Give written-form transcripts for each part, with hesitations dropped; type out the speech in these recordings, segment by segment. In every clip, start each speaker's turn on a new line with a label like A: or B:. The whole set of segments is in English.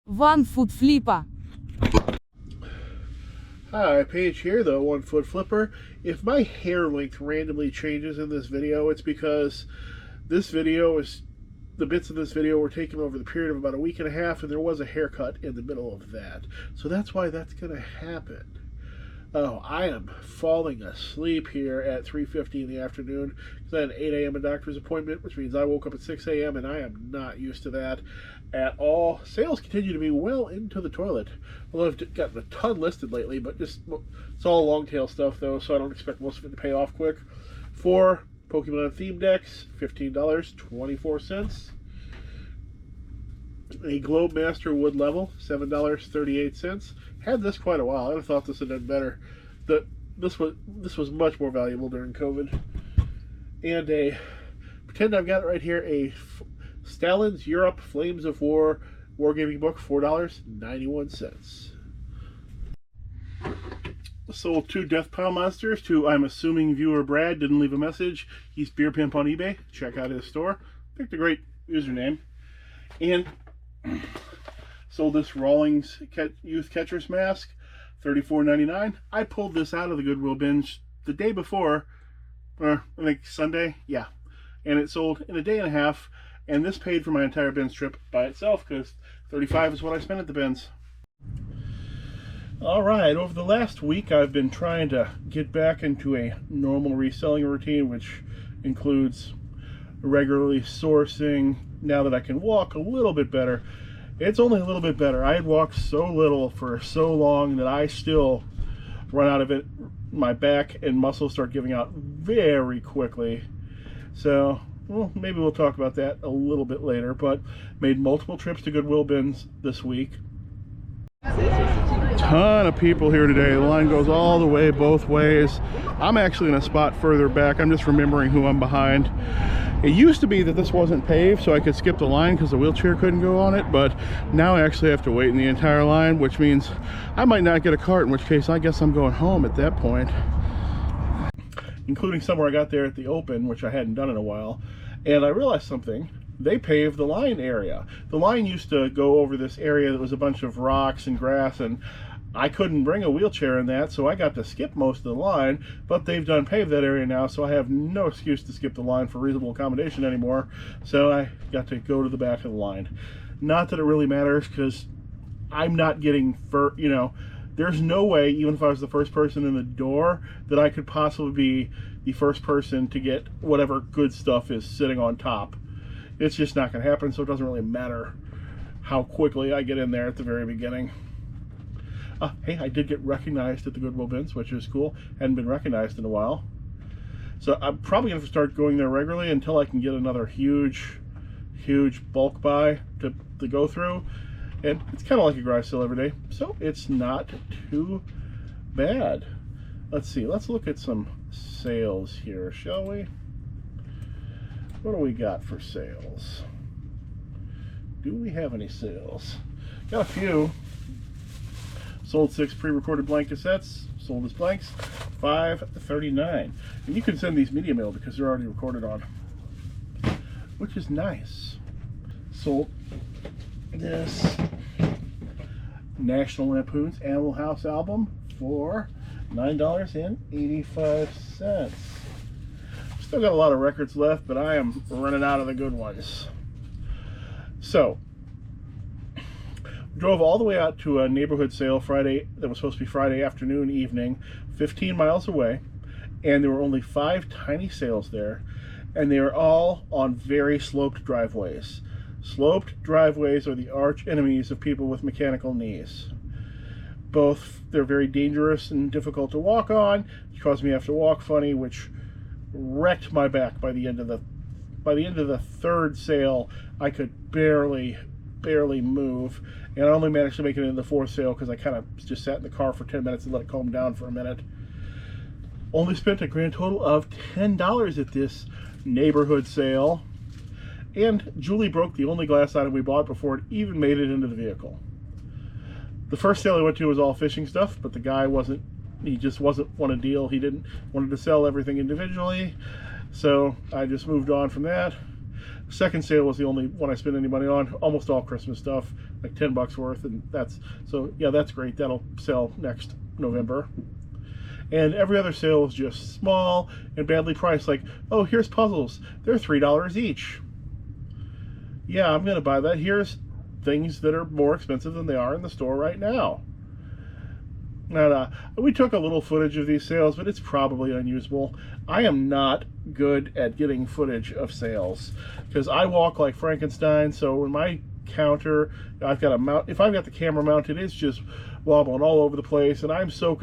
A: One-foot-flipper.
B: Hi, Paige here, the 1-foot-flipper. If my hair length randomly changes in this video, it's because the bits of this video were taken over the period of about a week and a half, and there was a haircut in the middle of that. So that's why that's going to happen. Oh, I am falling asleep here at 3:50 in the afternoon because I had an 8 a.m. a doctor's appointment, which means I woke up at 6 a.m. and I am not used to that at all. Sales continue to be well into the toilet. Although I've gotten a ton listed lately, but it's all long tail stuff though, so I don't expect most of it to pay off quick. 4 Pokemon theme decks, $15.24. A Globe Master Wood Level, $7.38. Had this quite a while. I would have thought this had done better. This was much more valuable during COVID. And pretend I've got it right here, a Stalin's Europe Flames of War Wargaming book, $4.91. Sold 2 Death Pile Monsters to, I'm assuming, viewer Brad. Didn't leave a message. He's Beer Pimp on eBay. Check out his store. Picked a great username. And sold this Rawlings Youth Catcher's Mask, $34.99. I pulled this out of the Goodwill binge the day before, or I think Sunday, yeah. And it sold in a day and a half, and this paid for my entire bins trip by itself, because $35 is what I spent at the bins. Alright, over the last week I've been trying to get back into a normal reselling routine, which includes regularly sourcing. Now that I can walk a little bit better, it's only a little bit better. I had walked so little for so long that I still run out of it. My back and muscles start giving out very quickly. So, well, maybe we'll talk about that a little bit later, but made multiple trips to Goodwill bins this week. Ton of people here today. The line goes all the way both ways. I'm actually in a spot further back. I'm just remembering who I'm behind. It used to be that this wasn't paved, so I could skip the line because the wheelchair couldn't go on it, but now I actually have to wait in the entire line, which means I might not get a cart, in which case I guess I'm going home at that point. Including somewhere I got there at the open, which I hadn't done in a while, and I realized something. They paved the line area. The line used to go over this area that was a bunch of rocks and grass, and I couldn't bring a wheelchair in that, so I got to skip most of the line, but they've done paved that area now, so I have no excuse to skip the line for reasonable accommodation anymore, so I got to go to the back of the line. Not that it really matters, because I'm not getting, there's no way, even if I was the first person in the door, that I could possibly be the first person to get whatever good stuff is sitting on top. It's just not going to happen, so it doesn't really matter how quickly I get in there at the very beginning. Hey, I did get recognized at the Goodwill bins, which is cool. Hadn't been recognized in a while. So I'm probably going to start going there regularly until I can get another huge bulk buy to go through. And it's kind of like a garage sale every day, so it's not too bad. Let's see, let's look at some sales here, shall we? What do we got for sales? Do we have any sales? Got a few. Sold 6 pre-recorded blank cassettes, sold as blanks, $5.39. And you can send these media mail because they're already recorded on, which is nice. Sold this National Lampoon's Animal House album for $9.85. Still got a lot of records left, but I am running out of the good ones. So, drove all the way out to a neighborhood sale Friday that was supposed to be Friday afternoon, evening, 15 miles away, and there were only 5 tiny sales there, and they were all on very sloped driveways. Sloped driveways are the arch enemies of people with mechanical knees. Both, they're very dangerous and difficult to walk on, which caused me to have to walk funny, which wrecked my back by the end of the 3rd sale. I could barely move, and I only managed to make it into the 4th sale because I kind of just sat in the car for 10 minutes and let it calm down for a minute. Only spent a grand total of $10 at this neighborhood sale, and Julie broke the only glass item we bought before it even made it into the vehicle. The first sale I went to was all fishing stuff, but the guy just wasn't want a deal. He wanted to sell everything individually, so I just moved on from that. Second sale was the only one I spent any money on. Almost all Christmas stuff. like 10 bucks worth, and that's, so yeah, that's great. That'll sell next November. And every other sale was just small and badly priced, like, oh, here's puzzles, they're $3 each. Yeah, I'm gonna buy that. Here's things that are more expensive than they are in the store right now. And we took a little footage of these sales, but it's probably unusable. I am not good at getting footage of sales because I walk like Frankenstein. So when my counter, I've got a mount. If I've got the camera mounted, it's just wobbling all over the place, and I'm so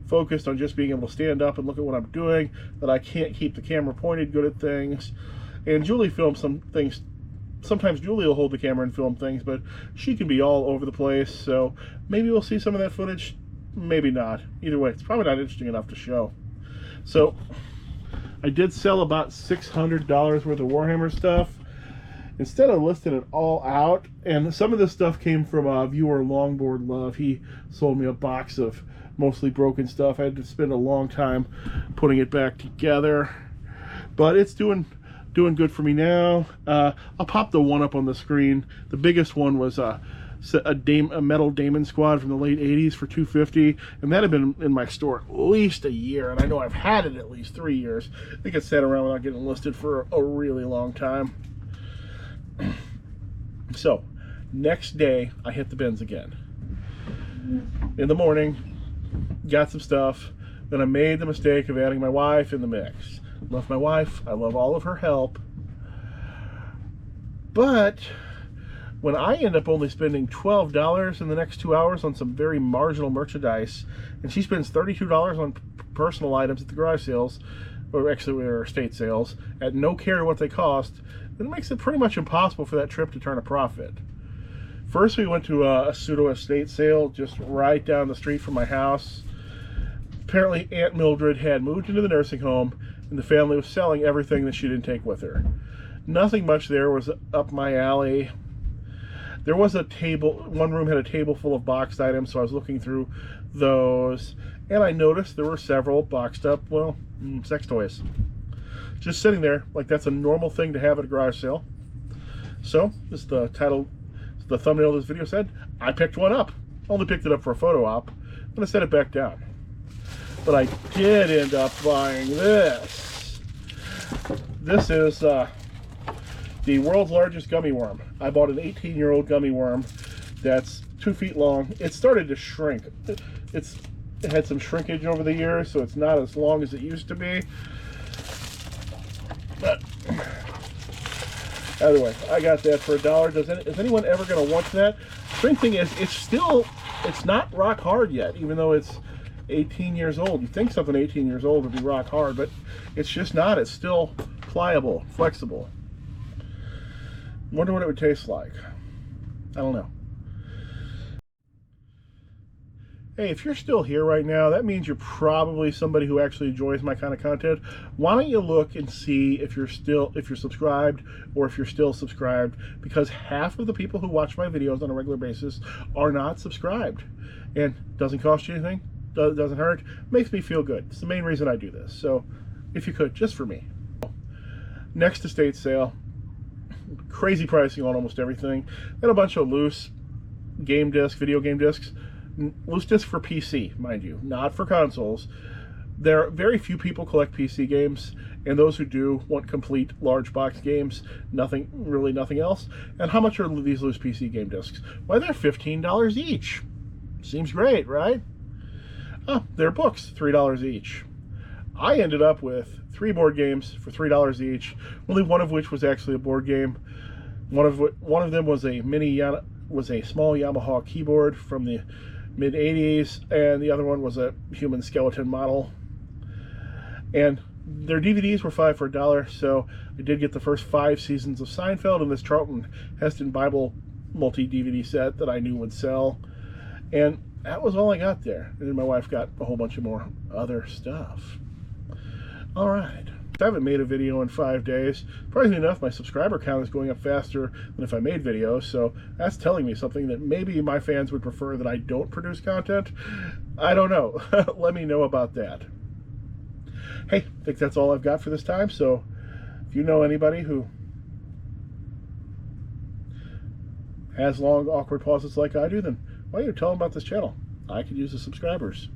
B: focused on just being able to stand up and look at what I'm doing that I can't keep the camera pointed good at things. And Julie films some things. Sometimes Julie will hold the camera and film things, but she can be all over the place, so maybe we'll see some of that footage, maybe not. Either way, it's probably not interesting enough to show. So I did sell about $600 worth of Warhammer stuff instead of listing it all out, and some of this stuff came from viewer Longboard Love. He sold me a box of mostly broken stuff. I had to spend a long time putting it back together, but it's doing good for me now. I'll pop the one up on the screen. The biggest one was a metal Damon Squad from the late 80s for $250, and that had been in my store at least a year, and I know I've had it at least 3 years. I think it sat around without getting listed for a really long time. So next day I hit the bins again in the morning, got some stuff, then I made the mistake of adding my wife in the mix. Love my wife, I love all of her help, but when I end up only spending $12 in the next 2 hours on some very marginal merchandise, and she spends $32 on personal items at the garage sales, or actually our estate sales, at no care what they cost, then it makes it pretty much impossible for that trip to turn a profit. First we went to a pseudo estate sale just right down the street from my house. Apparently Aunt Mildred had moved into the nursing home, and the family was selling everything that she didn't take with her. Nothing much there was up my alley. There was a table, one room had a table full of boxed items, so I was looking through those, and I noticed there were several boxed up, well, sex toys. Just sitting there, like that's a normal thing to have at a garage sale. So, as the title, the thumbnail of this video said, I picked one up. Only picked it up for a photo op, and I set it back down. But I did end up buying this. This is the world's largest gummy worm. I bought an 18-year-old gummy worm that's 2 feet long. It started to shrink. It had some shrinkage over the years, so it's not as long as it used to be. But anyway, I got that for $1. Is anyone ever going to want that? The thing is, it's not rock hard yet, even though it's 18 years old. You think something 18 years old would be rock hard, but it's just not. It's still pliable, flexible. Wonder what it would taste like. I don't know. Hey, if you're still here right now, that means you're probably somebody who actually enjoys my kind of content. Why don't you look and see if you're subscribed, or if you're still subscribed, because half of the people who watch my videos on a regular basis are not subscribed. And doesn't cost you anything, doesn't hurt, makes me feel good. It's the main reason I do this. So if you could, just for me. Next estate sale, crazy pricing on almost everything. Then a bunch of loose game discs, video game discs. Loose discs for PC, mind you, not for consoles. There are very few people collect PC games, and those who do want complete large box games, nothing else. And how much are these loose PC game discs? Why, they're $15 each. Seems great, right? Oh, they're books, $3 each. I ended up with 3 board games for $3 each, only one of which was actually a board game. One of them was a small Yamaha keyboard from the mid-80s, and the other one was a human skeleton model. And their DVDs were 5 for $1, so I did get the first 5 seasons of Seinfeld and this Charlton Heston Bible multi-DVD set that I knew would sell. And that was all I got there. And then my wife got a whole bunch of more other stuff. All right. I haven't made a video in 5 days. Surprisingly enough, my subscriber count is going up faster than if I made videos, so that's telling me something, that maybe my fans would prefer that I don't produce content. I don't know. Let me know about that. Hey, I think that's all I've got for this time, so if you know anybody who has long, awkward pauses like I do, then why don't you tell them about this channel? I could use the subscribers.